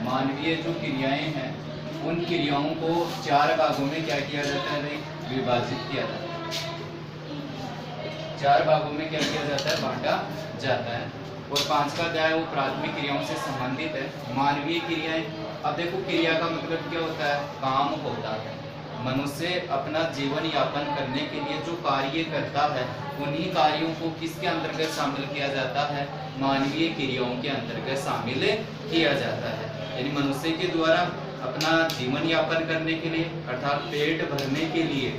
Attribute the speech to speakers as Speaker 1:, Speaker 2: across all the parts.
Speaker 1: मानवीय जो क्रियाएं हैं उन क्रियाओं को 4 भागों में क्या किया जाता है भाई, विभाजित किया जाता है। 4 भागों में क्या किया जाता है, बांटा जाता है। और 5 का अध्याय वो प्राथमिक क्रियाओं से संबंधित है। मानवीय क्रियाएं, अब देखो क्रिया का मतलब क्या होता है, काम होता है। मनुष्य अपना जीवन यापन करने के लिए जो कार्य करता है उन्हीं कार्यों को किसके अंतर्गत शामिल किया जाता है, मानवीय क्रियाओं के अंतर्गत शामिल किया जाता है। यानी मनुष्य के द्वारा अपना जीवन यापन करने के लिए अर्थात पेट भरने के लिए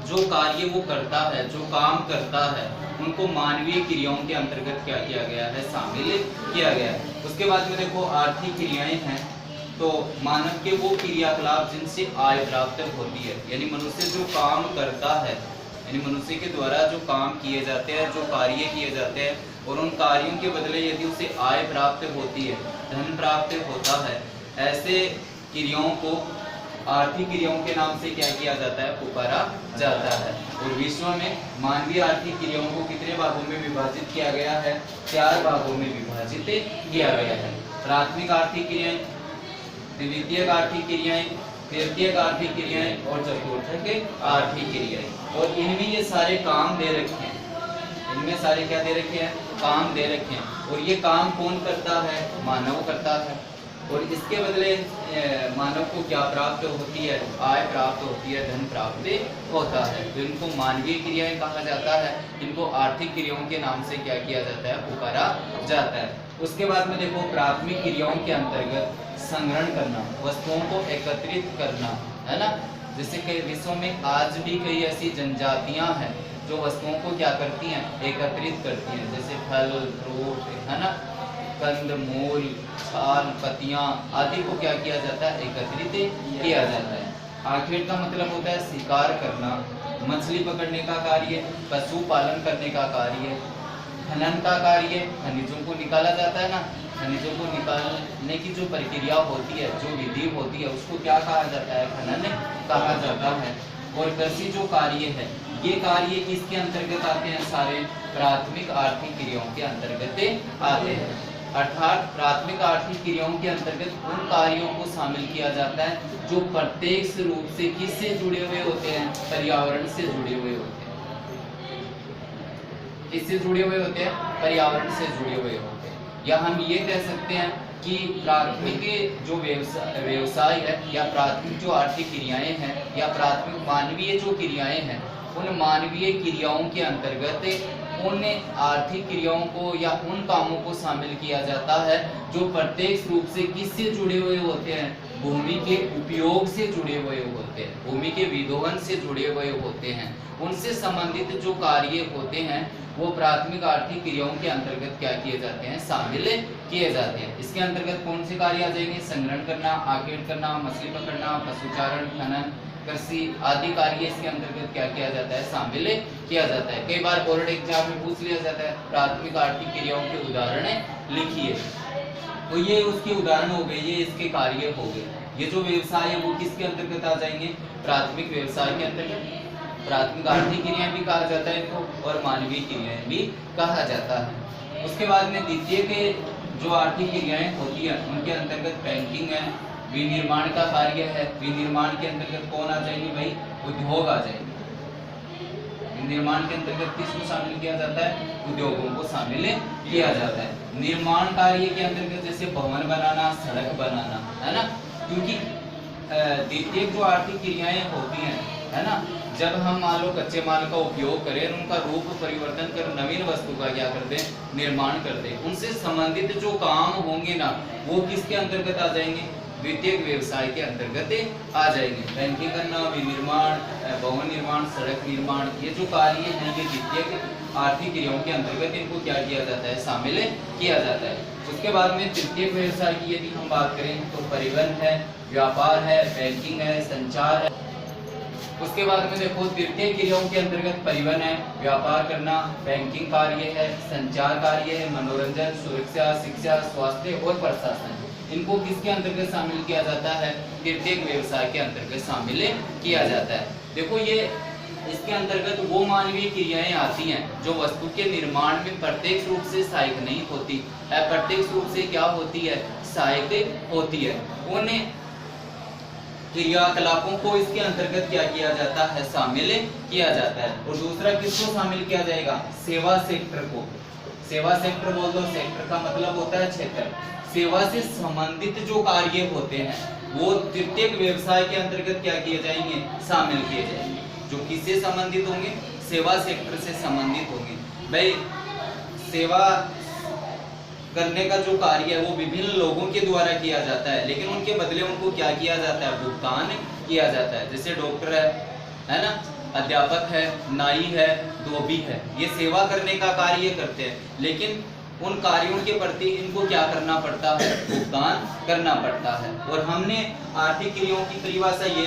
Speaker 1: जो कार्य वो करता है, जो काम करता है, उनको मानवीय क्रियाओं के अंतर्गत क्या किया गया है, शामिल किया गया है। उसके बाद में देखो आर्थिक क्रियाएं हैं, तो मानव के वो क्रियाकलाप जिनसे आय प्राप्त होती है, यानी मनुष्य जो काम करता है, यानी मनुष्य के द्वारा जो काम किए जाते हैं, जो कार्य किए जाते हैं, और उन कार्यों के बदले यदि उसे आय प्राप्त होती है, धन प्राप्त होता है, ऐसे क्रियाओं को आर्थिक क्रियाओं के नाम से क्या किया जाता है, पुकारा जाता है। और विश्व में मानवीय आर्थिक क्रियाओं को कितने भागों में विभाजित किया गया है, 4 भागों में विभाजित किया गया है। प्राथमिक आर्थिक क्रियाएं, द्वितीयक आर्थिक क्रियाएं, तृतीयक आर्थिक क्रियाएं और चतुर्थक आर्थिक क्रियाएं। और इनमें ये सारे काम दे रखे हैं, इनमें सारे क्या दे रखे हैं, काम दे रखे हैं। और ये काम कौन करता है, मानव करता है। और इसके बदले मानव को क्या प्राप्त होती है, आय प्राप्त होती है, धन प्राप्त होता है। तो इनको मानवीय क्रियाएं कहा जाता है। इनको आर्थिक क्रियाओं के नाम से क्या किया जाता है, पुकारा जाता है। उसके बाद में देखो प्राथमिक क्रियाओं के अंतर्गत संग्रहण करना, वस्तुओं को एकत्रित करना, है ना। जैसे कि विश्व में आज भी कई ऐसी जनजातियां हैं जो वस्तुओं को क्या करती हैं, एकत्रित करती हैं। जैसे फल फ्रूट, है ना, कंद मूल, छाल, पत्तियां आदि को क्या किया जाता है, एकत्रित किया जाता है। आखेट का मतलब होता है शिकार करना, मछली पकड़ने का कार्य, पशु पालन करने का कार्य, खनन का कार्य, खनिजों को निकाला जाता है ना, खनिजों को निकालने की जो प्रक्रिया होती है, जो विधि होती है, उसको क्या कहा जाता है, खनन कहा जाता है। और कृषि जो कार्य है, ये कार्य किसके अंतर्गत आते हैं, सारे प्राथमिक आर्थिक क्रियाओं के अंतर्गत आते हैं। अर्थात प्राथमिक आर्थिक क्रियाओं के अंतर्गत उन कार्यों को शामिल किया जाता है जो प्रत्यक्ष रूप से किससे जुड़े हुए होते हैं, पर्यावरण से जुड़े हुए होते हैं। किससे जुड़े हुए होते हैं, पर्यावरण से जुड़े हुए होते हैं। या हम ये कह सकते हैं कि प्राथमिक जो व्यवसाय है, या प्राथमिक जो आर्थिक क्रियाएं हैं, या प्राथमिक मानवीय जो क्रियाएं हैं, उन मानवीय क्रियाओं के अंतर्गत उन आर्थिक क्रियाओं को या उन कामों को शामिल किया जाता है जो प्रत्यक्ष रूप से किससे जुड़े हुए होते हैं, भूमि के उपयोग से जुड़े हुए होते हैं, भूमि के विदोहन से जुड़े हुए होते हैं। उनसे संबंधित जो कार्य होते हैं वो प्राथमिक आर्थिक क्रियाओं के अंतर्गत क्या किए जाते हैं, शामिल किए जाते हैं। इसके अंतर्गत कौन से कार्य आ जाएंगे, संग्रहण करना, आखेट करना, मछली पकड़ना, पशुचारण, खनन, कृषि आदि कार्य इसके अंतर्गत क्या किया जाता है, शामिल किया जाता है। कई बार बोर्ड एग्जाम में पूछ लिया जाता है प्राथमिक आर्थिक क्रियाओं के उदाहरण लिखिए, तो ये उसके उदाहरण हो गए, ये इसके कार्य हो गए। ये जो व्यवसाय है वो किसके अंतर्गत आ जाएंगे, प्राथमिक व्यवसाय के अंतर्गत। प्राथमिक आर्थिक क्रियाएं भी कहा जाता है इनको, और मानवीय क्रियाएं भी कहा जाता है। उसके बाद में द्वितीय के जो आर्थिक क्रियाएं होती है उनके अंतर्गत बैंकिंग है, विनिर्माण का कार्य है। विनिर्माण के अंतर्गत कौन आ जाएंगे भाई, उद्योग आ जाएंगे। निर्माण के अंतर्गत किसको शामिल किया जाता है, उद्योगों को शामिल किया जाता है। निर्माण कार्य के अंतर्गत जैसे भवन बनाना, सड़क बनाना, है ना। क्योंकि द्वितीय जो आर्थिक क्रियाएं होती हैं, है ना, जब हम मान लो कच्चे माल का उपयोग करें, उनका रूप परिवर्तन कर नवीन वस्तु का क्या करते हैं, निर्माण करते हैं, उनसे संबंधित जो काम होंगे ना वो किसके अंतर्गत आ जाएंगे, द्वितीय व्यवसाय के अंतर्गत आ जाएंगे। बैंकिंग करना, विनिर्माण, भवन निर्माण, सड़क निर्माण, ये जो कार्य हैं ये द्वितीय आर्थिक क्रियाओं के अंतर्गत इनको क्या किया जाता है, शामिल किया जाता है। उसके बाद में तृतीय व्यवसाय की यदि हम बात करें तो परिवहन है, व्यापार है, बैंकिंग है, संचार है। उसके बाद में देखो तृतीय क्रियाओं के अंतर्गत परिवहन है, व्यापार करना, बैंकिंग कार्य है, संचार कार्य है, मनोरंजन, सुरक्षा, शिक्षा, स्वास्थ्य और प्रशासन, इनको किसके अंतर्गत शामिल किया जाता है, तृतीय व्यवसाय के अंतर्गत शामिल किया जाता है। देखो ये इसके अंतर्गत वो मानवीय क्रियाएं आती हैं जो वस्तु के निर्माण में प्रत्यक्ष रूप से सहायक नहीं होती, अप्रत्यक्ष रूप से क्या होती है, सहायक होती है। उन्हें क्रियाकलापों को इसके अंतर्गत क्या किया जाता है, शामिल किया जाता है। और दूसरा किसको शामिल किया जाएगा, सेवा सेक्टर को। सेवा सेक्टर बोल दो, सेक्टर का मतलब होता है क्षेत्र। सेवा से संबंधित जो कार्य होते हैं वो तृतीय व्यवसाय के अंतर्गत क्या किए जाएंगे, शामिल किए जाएंगे। जो किससे संबंधित होंगे, सेवा सेक्टर से संबंधित होंगे। भाई सेवा करने का जो कार्य है वो विभिन्न लोगों के द्वारा किया जाता है, लेकिन उनके बदले उनको क्या किया जाता है, भुगतान किया जाता है। जैसे डॉक्टर है ना, अध्यापक है, नाई है, धोबी है, ये सेवा करने का कार्य करते हैं, लेकिन उन कार्यों के प्रति इनको क्या करना पड़ता है, भुगतान करना पड़ता है। और हमने आर्थिक क्रियाओं की परिभाषा ये,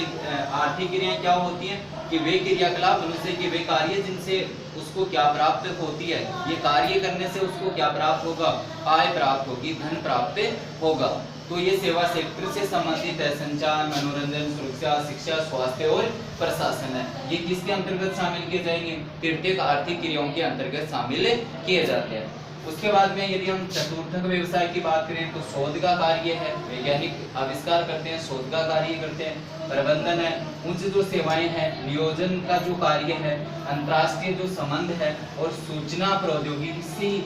Speaker 1: आर्थिक क्रियाएं क्या होती हैं कि वे क्रियाकलाप मनुष्य के वे कार्य जिनसे उसको क्या प्राप्त होती है, ये कार्य करने से उसको क्या प्राप्त होगा, आय प्राप्त होगी, धन प्राप्त होगा। तो ये सेवा सेक्टर से संबंधित है। संचार, मनोरंजन, सुरक्षा, शिक्षा, स्वास्थ्य और प्रशासन है, ये किसके अंतर्गत शामिल किए जाएंगे, तृतीयक आर्थिक क्रियाओं के अंतर्गत शामिल किए जाते हैं। उसके बाद में यदि हम चतुर्थक व्यवसाय की बात करें तो शोध का कार्य है, वैज्ञानिक आविष्कार करते हैं, शोध का कार्य करते हैं। प्रबंधन है, उनसे जो सेवाएं हैं, नियोजन का जो कार्य है, अंतर्राष्ट्रीय जो संबंध है, और सूचना प्रौद्योगिकी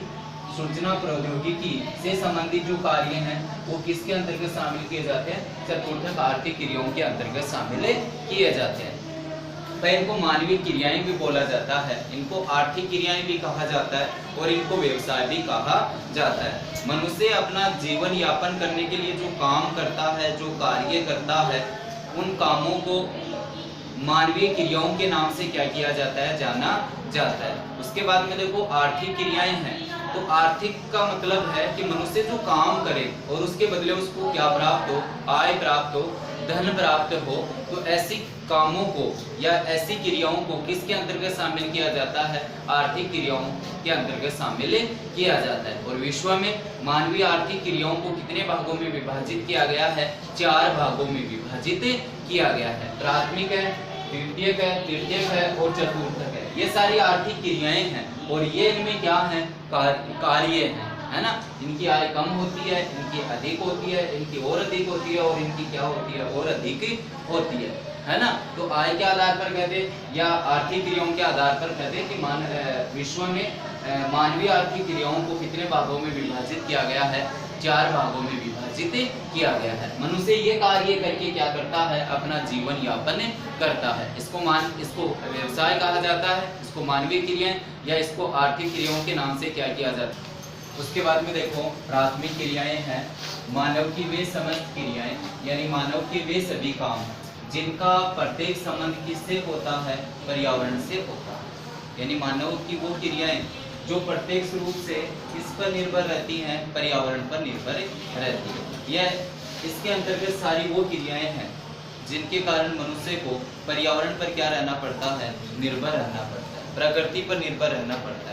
Speaker 1: से संबंधित जो कार्य हैं वो किसके अंतर्गत शामिल किए जाते हैं, चतुर्थक आर्थिक क्रियाओं के अंतर्गत शामिल किए जाते हैं। इनको मानवीय क्रियाएं भी बोला जाता है, इनको आर्थिक क्रियाएं भी कहा जाता है, और इनको व्यवसाय भी कहा जाता है। मनुष्य अपना जीवन यापन करने के लिए जो काम करता है, जो कार्य करता है, उन कामों को मानवीय क्रियाओं के नाम से क्या किया जाता है, जाना जाता है। उसके बाद में देखो आर्थिक क्रियाएं हैं, तो आर्थिक का मतलब है कि मनुष्य जो काम करे और उसके बदले उसको क्या प्राप्त हो, आय प्राप्त हो, धन प्राप्त हो। तो ऐसी कामों को या ऐसी क्रियाओं को किसके अंतर्गत शामिल किया जाता है, आर्थिक क्रियाओं के अंतर्गत शामिल किया जाता है। और विश्व में मानवीय आर्थिक क्रियाओं को कितने भागों में विभाजित किया गया है, 4 भागों में विभाजित किया गया है। प्राथमिक है, तृतीयक है, तृतीयक है और चतुर्थक है। ये सारी आर्थिक क्रियाएं हैं, और ये इनमें क्या है, कार्य है ना। इनकी आय कम होती है, इनकी अधिक होती है, इनकी और अधिक होती है, और इनकी क्या होती है, और अधिक होती है ना। तो आय के आधार पर कहते हैं या आर्थिक क्रियाओं के आधार पर कहते हैं कि विश्व में मानवीय आर्थिक क्रियाओं को कितने भागों में विभाजित किया गया है, 4 भागों में विभाजित किया गया है। मनुष्य ये कार्य करके क्या करता है, अपना जीवन यापन करता है। इसको व्यवसाय कहा जाता है, इसको मानवीय क्रियाएं या इसको आर्थिक क्रियाओं के नाम से क्या किया जाता है। उसके बाद में देखो प्राथमिक क्रियाएं हैं, मानव की वे समस्त क्रियाएं, यानी मानव के वे सभी काम जिनका प्रत्येक संबंध किससे होता है, पर्यावरण से होता है। यानी मानव की वो क्रियाएं जो प्रत्यक्ष रूप से किस पर निर्भर रहती हैं, पर्यावरण पर निर्भर रहती है। यह इसके अंतर्गत सारी वो क्रियाएं हैं जिनके कारण मनुष्य को पर्यावरण पर क्या रहना पड़ता है, निर्भर रहना पड़ता है, प्रकृति पर निर्भर रहना पड़ता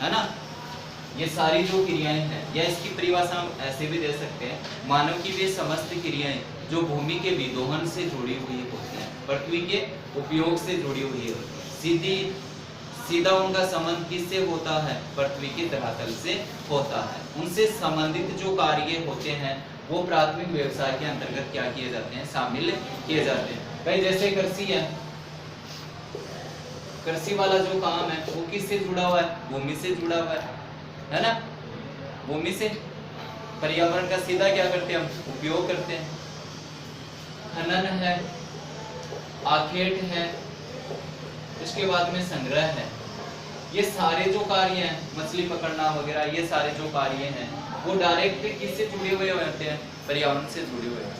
Speaker 1: है ना। ये सारी जो क्रियाएं हैं, या इसकी परिभाषा हम ऐसे भी दे सकते हैं, मानव की वे समस्त क्रियाएं जो भूमि के विदोहन से जुड़ी हुई होती हैं, पृथ्वी के उपयोग से जुड़ी हुई होती है, सीधा उनका संबंध किससे होता है, पृथ्वी के धरातल से होता है। उनसे संबंधित जो कार्य होते हैं वो प्राथमिक व्यवसाय के अंतर्गत क्या किए जाते हैं, शामिल किए जाते हैं। भाई जैसे कृषि है, कृषि वाला जो काम है वो किससे जुड़ा हुआ है, भूमि से जुड़ा हुआ है ना। भूमि से पर्यावरण का सीधा क्या करते हैं, हम उपयोग करते हैं। खनन है, आखेट है, उसके बाद में संग्रह है। ये सारे जो कार्य हैं, मछली पकड़ना वगैरह, ये सारे जो कार्य हैं वो डायरेक्ट किससे जुड़े हुए होते हैं, पर्यावरण से जुड़े हुए हैं।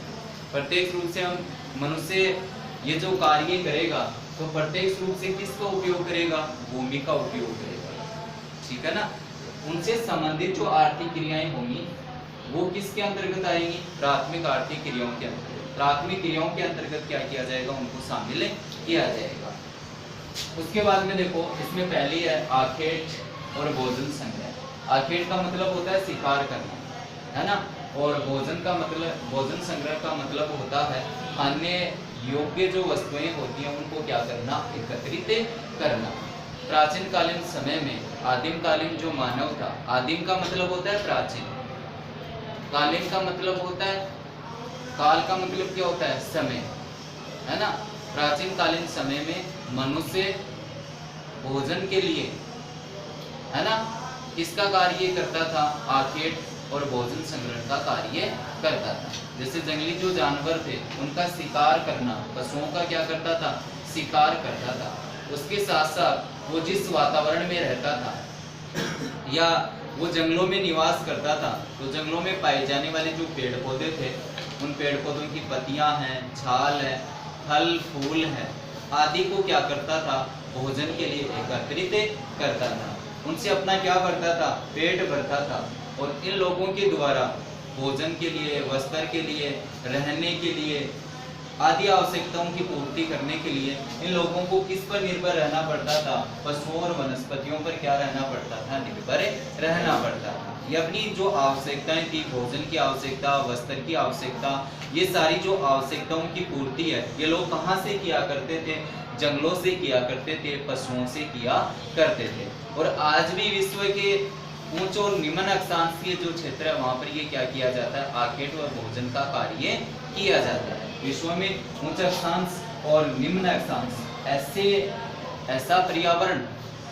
Speaker 1: प्रत्येक रूप से हम मनुष्य ये जो कार्य करेगा तो प्रत्येक रूप से किसका उपयोग करेगा, भूमि का उपयोग करेगा, ठीक है ना। उनसे संबंधित जो आर्थिक क्रियाएं होंगी वो किसके अंतर्गत आएंगी, प्राथमिक आर्थिक क्रियाओं के अंतर्गत। प्राथमिक क्रियाओं के अंतर्गत क्या किया जाएगा, उनको शामिल किया जाएगा। उसके बाद में देखो इसमें पहली है आखेट और भोजन संग्रह। आखेट का मतलब होता है शिकार करना, है ना, और भोजन संग्रह का मतलब होता है खाने योग्य जो वस्तुएं होती हैं उनको क्या करना, एकत्रित करना। प्राचीन कालीन समय में आदिम कालीन जो मानव था, आदिम का मतलब होता है प्राचीन, कालीन का मतलब होता है, काल का मतलब क्या होता है, समय, है ना। प्राचीन कालीन समय में मनुष्य भोजन के लिए, है ना, किसका कार्य करता था, आखेट और भोजन संग्रहण का कार्य करता था। जैसे जंगली जो जानवर थे उनका शिकार करना, पशुओं का क्या करता था, शिकार करता था। उसके साथ साथ वो जिस वातावरण में रहता था या वो जंगलों में निवास करता था, तो जंगलों में पाए जाने वाले जो पेड़ पौधे थे, उन पेड़ पौधों की पत्तियां हैं, छाल है, फल फूल है आदि को क्या करता था, भोजन के लिए एकत्रित करता था। उनसे अपना क्या करता था, पेट भरता था। और इन लोगों के द्वारा भोजन के लिए, वस्त्र के लिए, रहने के लिए आदि आवश्यकताओं की पूर्ति करने के लिए इन लोगों को किस पर निर्भर रहना पड़ता था, पशुओं और वनस्पतियों पर क्या रहना पड़ता था, निर्भर रहना पड़ता था। ये अपनी जो आवश्यकताएं थी, भोजन की आवश्यकता, वस्त्र की आवश्यकता, ये सारी जो आवश्यकताओं की पूर्ति है, ये लोग कहाँ से किया करते थे, जंगलों से किया करते थे, पशुओं से किया करते थे। और आज भी विश्व के उच्च और निम्न अक्षांशीय जो क्षेत्र है वहां पर ये क्या किया जाता है, आखेट और भोजन का कार्य किया जाता है। विश्व में उच्च अक्षांश और निम्न अक्षांश ऐसा पर्यावरण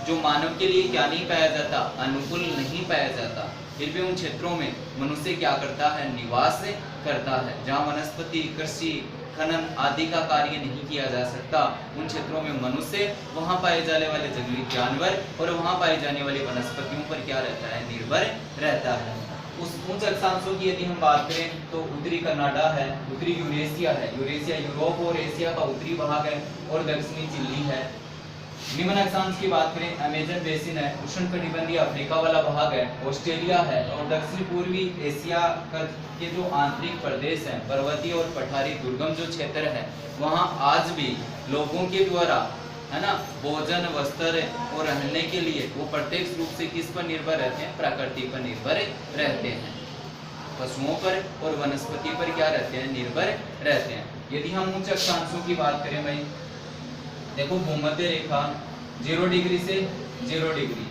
Speaker 1: जो मानव के लिए क्या नहीं पाया जाता, अनुकूल नहीं पाया जाता, फिर भी उन क्षेत्रों में मनुष्य क्या करता है, निवास करता है। जहाँ वनस्पति, कृषि, खनन आदि का कार्य नहीं किया जा सकता, उन क्षेत्रों में मनुष्य, वहां पाए जाने वाले जंगली जानवर और वहां पाई जाने वाली वनस्पतियों पर क्या रहता है, निर्भर रहता है। उस उच्च अक्षांशों की यदि हम बात करें तो उत्तरी कनाडा है, उत्तरी यूरेशिया है, यूरेशिया यूरोप और एशिया का उत्तरी भाग है, और दक्षिणी चिली है। निम्न अक्षांश की बात करें, अमेजन बेसिन है, उष्णकटिबंधीय अफ्रीका वाला भाग है, ऑस्ट्रेलिया है, और दक्षिण पूर्वी एशिया के जो आंतरिक प्रदेश हैं, पर्वतीय और पठारी दुर्गम जो क्षेत्र है, वहाँ आज भी लोगों के द्वारा, है ना, भोजन, वस्त्र और रहने के लिए वो प्रत्यक्ष रूप से किस पर निर्भर रहते हैं, प्रकृति पर निर्भर रहते हैं, पशुओं पर और वनस्पति पर क्या रहते हैं, निर्भर रहते हैं। यदि हम उच्च अक्षांशों की बात करें भाई, देखो भूमध्य रेखा 0 डिग्री से 0 डिग्री,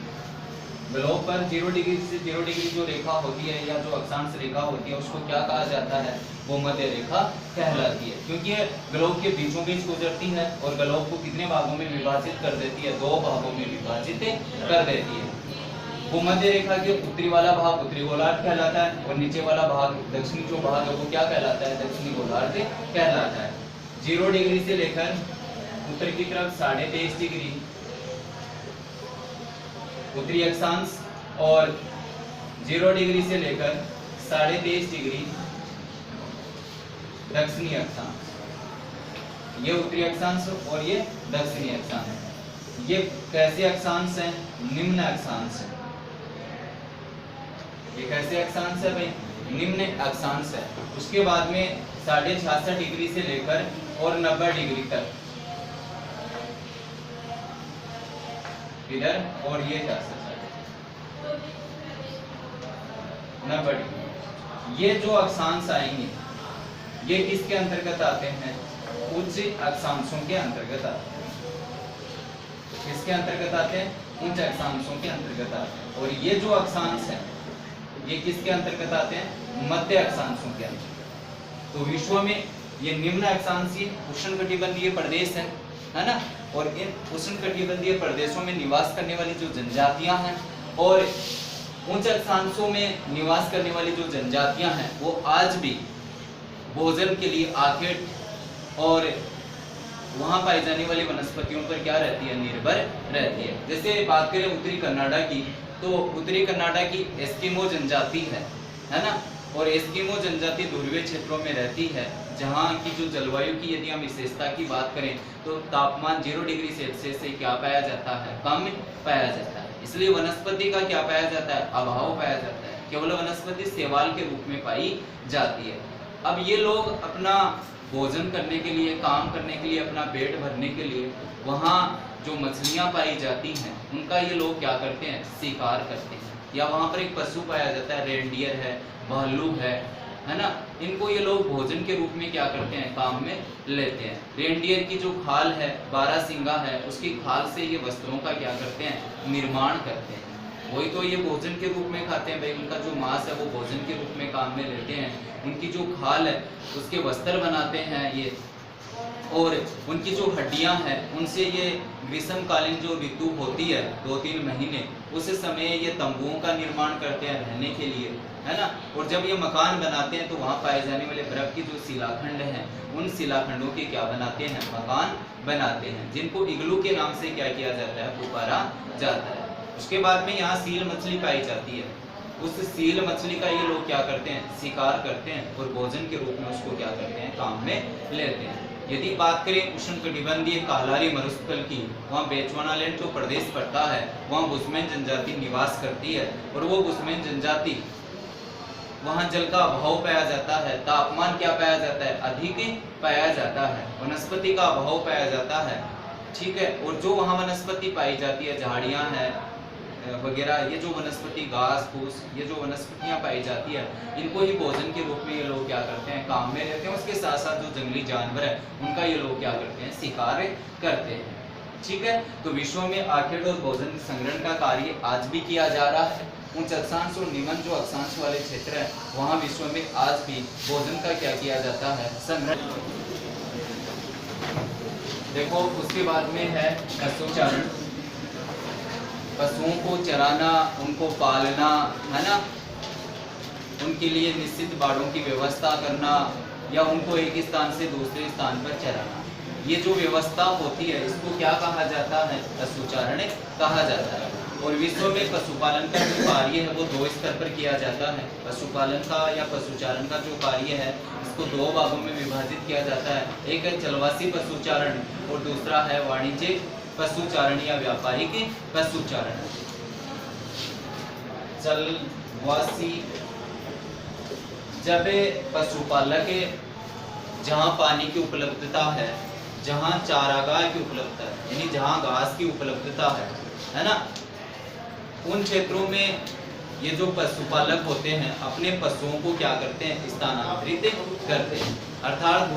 Speaker 1: ग्लोब पर 0 डिग्री से 0 डिग्री जो रेखा होती है या जो अक्षांश रेखा होती है उसको क्या कहा जाता है, भूमध्य रेखा कहलाती है, क्योंकि ये ग्लोब के बीचों बीच गुजरती है और ग्लोब को कितने भागों में विभाजित कर देती है, 2 भागों में विभाजित कर देती है। भूमध्य रेखा के उत्तरी वाला भाग उत्तरी गोलार्ध कहलाता है और नीचे वाला भाग, दक्षिणी जो भाग है वो क्या कहलाता है, दक्षिणी गोलार्ध कहलाता है। 0 डिग्री से लेकर उत्तर की तरफ 23.5 डिग्री उत्तरी अक्षांश और 0 डिग्री से लेकर 23.5 डिग्री दक्षिणी अक्षांश। ये उत्तरी अक्षांश और ये दक्षिणी अक्षांश। ये कैसे अक्षांश हैं, निम्न अक्षांश है। ये कैसे अक्षांश है भाई, निम्न अक्षांश है। उसके बाद में 66.5 डिग्री से लेकर और 90 डिग्री तक इधर, और ये 90 डिग्री। ये जो अक्षांश आएंगे ये किसके अंतर्गत आते हैं, उच्च अक्षांशों के अंतर्गत आते हैं। किसके अंतर्गत आते हैं, उच्च अक्षांशों के अंतर्गत आते हैं। और ये जो अक्षांश है ये किसके अंतर्गत आते हैं, मध्य अक्षांशों के अंतर्गत। तो विश्व में ये निम्न अक्षांशीय उष्णकटिबंधीय प्रदेश है ना, और इन उष्णकटिबंधीय प्रदेशों में निवास करने वाली जो जनजातियां हैं और उच्च अक्षांशों में निवास करने वाली जो जनजातियां हैं वो आज भी भोजन के लिए आखेट और वहां पाई जाने वाली वनस्पतियों पर क्या रहती है, निर्भर रहती है। जैसे बात करें उत्तरी कनाडा की, तो उत्तरी कनाडा की एस्किमो जनजाति है ना, और एस्किमो जनजाति ध्रुवीय क्षेत्रों में रहती है, जहाँ की जो जलवायु की यदि हम विशेषता की बात करें तो तापमान 0 डिग्री सेल्सियस से क्या पाया जाता है, कम पाया जाता है। इसलिए वनस्पति का क्या पाया जाता है, अभाव पाया जाता है, केवल वनस्पति शैवाल के रूप में पाई जाती है। अब ये लोग अपना भोजन करने के लिए, काम करने के लिए, अपना पेट भरने के लिए वहाँ जो मछलियाँ पाई जाती हैं उनका ये लोग क्या करते हैं, शिकार करते हैं। या वहाँ पर एक पशु पाया जाता है, रेंडियर है, भालू है है ना, इनको ये लोग भोजन के रूप में क्या करते हैं, काम में लेते हैं। रेनडियर की जो खाल है, बारहसिंगा है, उसकी खाल से ये वस्त्रों का क्या करते हैं, निर्माण करते हैं। वही तो ये भोजन के रूप में खाते हैं भाई, उनका जो मांस है वो भोजन के रूप में काम में लेते हैं। उनकी जो खाल है उसके वस्त्र बनाते हैं ये, और उनकी जो हड्डियां हैं उनसे ये ग्रीष्मकालीन जो ऋतु होती है 2-3 महीने, उस समय ये तंबुओं का निर्माण करते हैं रहने के लिए, है ना। और जब ये मकान बनाते हैं तो वहाँ पाए जाने वाले बर्फ की जो शिलाखंड हैं, उन शिलाखंडों के क्या बनाते हैं, मकान बनाते हैं, जिनको इग्लू के नाम से क्या किया जाता है, पुकारा जाता है। उसके बाद में यहाँ सील मछली पाई जाती है। उस सील मछली का ये लोग क्या करते हैं, शिकार करते हैं और भोजन के रूप में उसको क्या करते हैं, काम में लेते हैं। यदि बात करें उष्णकटिबंधीय कालारी मरुस्थल की, वहाँ बेचवानालैंड जो प्रदेश पड़ता है, वहाँ बुशमैन जनजाति निवास करती है। और वो बुशमैन जनजाति, वहाँ जल का अभाव पाया जाता है, तापमान क्या पाया जाता है, अधिक पाया जाता है, वनस्पति का अभाव पाया जाता है, ठीक है। और जो वहाँ वनस्पति पाई जाती है, झाड़ियाँ हैं वगैरह, ये जो वनस्पति, घास फूस, ये जो वनस्पतियां पाई जाती है, इनको ही भोजन के रूप में ये लोग क्या करते हैं, काम में लेते हैं। उसके साथ साथ जो जंगली जानवर है उनका ये लोग क्या करते हैं, शिकार करते हैं, ठीक है। तो विश्व में आर्किड और भोजन संग्रहण का कार्य आज भी किया जा रहा है। उच्च अक्षांश और निम्न जो अक्षांश वाले क्षेत्र है, वहाँ विश्व में आज भी भोजन का क्या किया जाता है, संग्रहण। देखो उसके बाद में है पशुचारण। पशुओं को चराना, उनको पालना, है ना, उनके लिए निश्चित बाड़ों की व्यवस्था करना, या उनको एक स्थान से दूसरे स्थान पर चराना, ये जो व्यवस्था होती है इसको क्या कहा जाता है, पशुचारण कहा जाता है। और विश्व में पशुपालन का जो कार्य है वो 2 स्तर पर किया जाता है। पशुपालन का या पशुचारण का जो कार्य है इसको 2 भागों में विभाजित किया जाता है। एक है चलवासी पशुचारण और दूसरा है वाणिज्यिक पशुचारण या व्यापारिक पशुचारण। चलवासी, जब पशुपालक जहाँ पानी की उपलब्धता है, जहाँ चारागाह की उपलब्धता है, यानी जहाँ घास की उपलब्धता है ना, उन क्षेत्रों में ये जो पशुपालक होते हैं अपने पशुओं को क्या करते हैं, स्थानांतरित करते हैं, अर्थात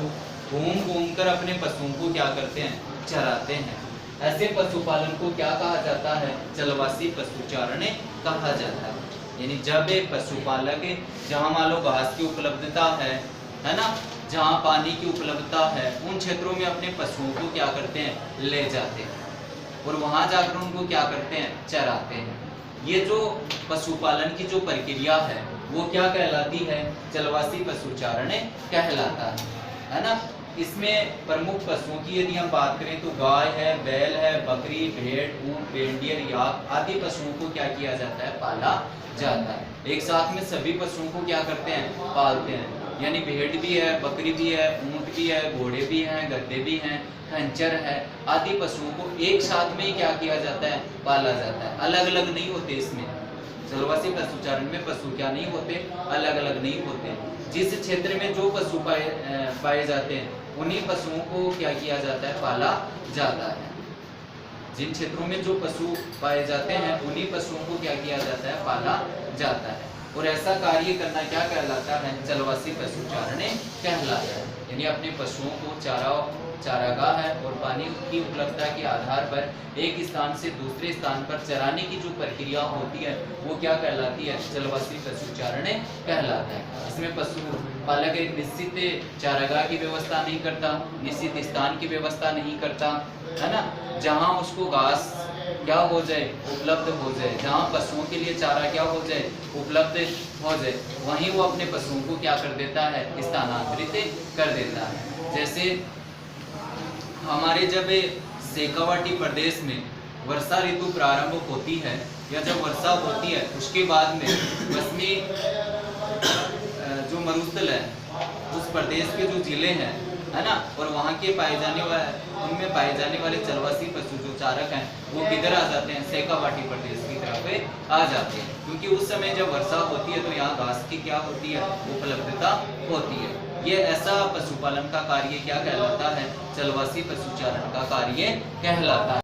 Speaker 1: घूम कर अपने पशुओं को क्या करते हैं, चराते हैं। ऐसे पशुपालन को क्या कहा जाता है, चलवासी पशुचारण कहा जाता है। यानी जब एक पशुपालक जहाँ मान लो घास की उपलब्धता है ना, जहाँ पानी की उपलब्धता है, उन क्षेत्रों में अपने पशुओं को क्या करते हैं, ले जाते हैं और वहाँ जाकर उनको क्या करते हैं, चराते हैं। ये जो पशुपालन की जो प्रक्रिया है वो क्या कहलाती है, चलवासी पशुचारण कहलाता है ना। इसमें प्रमुख पशुओं की यदि हम बात करें तो गाय है, बैल है, बकरी, भेड़, ऊंट, रेंडियर, याक आदि पशुओं को क्या किया जाता है, पाला जाता है। एक साथ में सभी पशुओं को क्या करते हैं, पालते हैं। यानी भेड़ भी है, बकरी भी है, ऊंट भी है, घोड़े भी हैं, गधे भी हैं, खंचर है, आदि पशुओं को एक साथ में ही क्या किया जाता है, पाला जाता है। अलग अलग नहीं होते इसमें। चलवासी पशुचारण में पशु क्या नहीं होते, अलग अलग नहीं होते। जिस क्षेत्र में जो पशु पाए जाते हैं उन्हीं पशुओं को क्या किया जाता है, पाला जाता है। जिन क्षेत्रों में जो पशु पाए जाते हैं उन्हीं पशुओं को क्या किया जाता है, पाला जाता है। और ऐसा कार्य करना क्या कहलाता है, चलवासी पशुचारण कहलाता है। यानी अपने पशुओं को चारागाह है और पानी की उपलब्धता के आधार पर एक स्थान से दूसरे स्थान पर चराने की जो प्रक्रिया होती है वो क्या कहलाती है, चलवासी पशुचारण कहलाता है। इसमें पशुपालक एक निश्चित चारागाह की व्यवस्था नहीं करता, निश्चित स्थान की व्यवस्था नहीं करता, है ना। जहाँ उसको घास क्या हो जाए, उपलब्ध हो जाए, जहाँ पशुओं के लिए चारा क्या हो जाए, उपलब्ध हो जाए, वहीं वो अपने पशुओं को क्या कर देता है, स्थानांतरित कर देता है। जैसे हमारे जब शेखावाटी प्रदेश में वर्षा ऋतु प्रारंभ होती है या जब वर्षा होती है उसके बाद में पश्चिमी जो मरुस्थल है उस प्रदेश के जो जिले हैं, है ना, और वहाँ के उनमें पाए जाने वाले चलवासी पशु जो चारक हैं वो किधर आ जाते हैं, शेखावाटी प्रदेश की तरफ आ जाते हैं। क्योंकि उस समय जब वर्षा होती है तो यहाँ घास की क्या होती है, उपलब्धता होती है। ये ऐसा पशुपालन का कार्य क्या कहलाता है, चलवासी पशुचारण का कार्य कहलाता है।